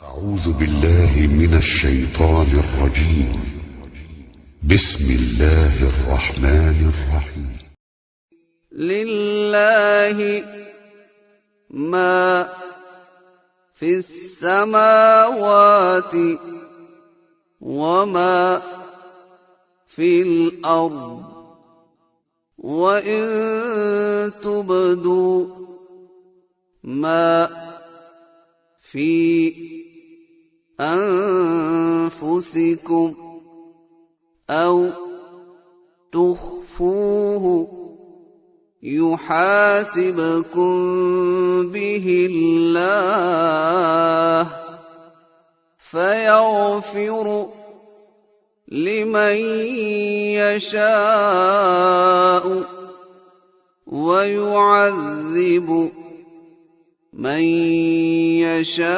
أعوذ بالله من الشيطان الرجيم. بسم الله الرحمن الرحيم. لله ما في السماوات وما في الأرض، وإن تبدوا ما في أنفسكم أو تخفوه يحاسبكم به الله، فيغفر لمن يشاء ويعذب من يشاء،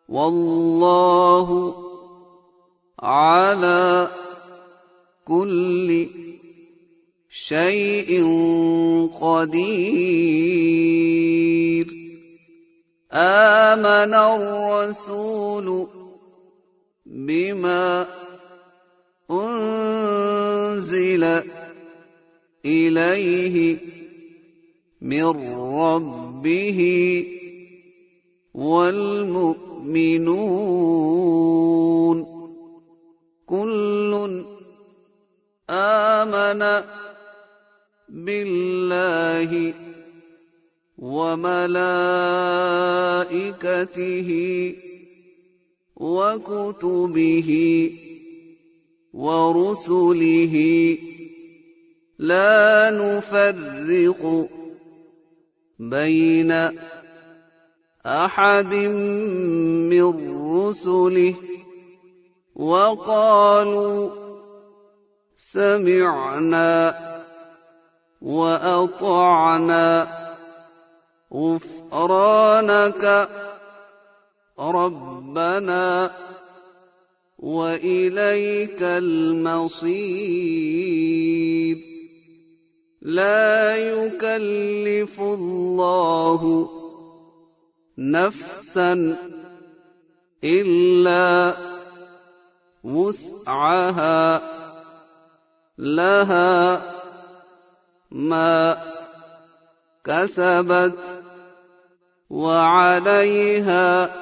والله على كل شيء قدير. آمن الرسول بما أنزل إليه من ربه والمؤمنون كل آمن بالله وملائكته وكتبه ورسله لا نفرق بين أحد من رسله، وقالوا سمعنا وأطعنا غفرانك ربنا وإليك المصير. لا يكلف الله نفسا إلا وسعها، لها ما كسبت وعليها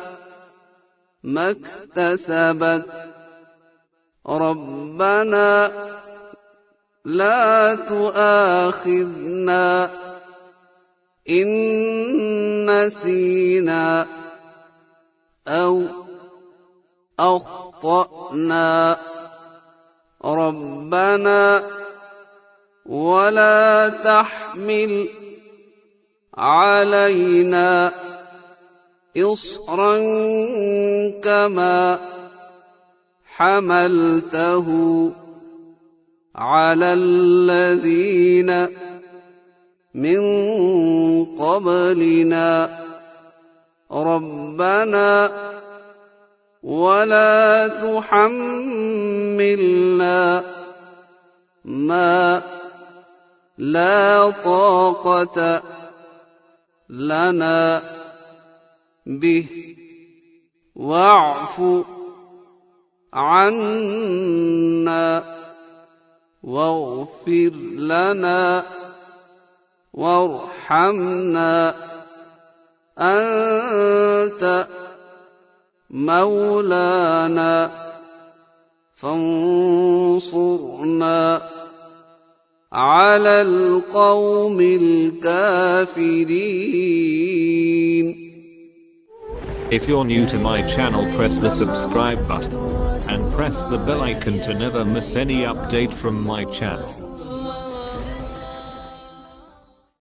ما اكتسبت. ربنا لا تؤاخذنا إن نسينا أو أخطأنا، ربنا ولا تحمل علينا إصرا كما حملته على الذين من قبلنا، ربنا ولا تحملنا ما لا طاقة لنا به، واعف عنا واغفر لنا وارحمنا، أنت مولانا فانصرنا على القوم الكافرين. If you're new to my channel, press the subscribe button and press the bell icon to never miss any update from my channel.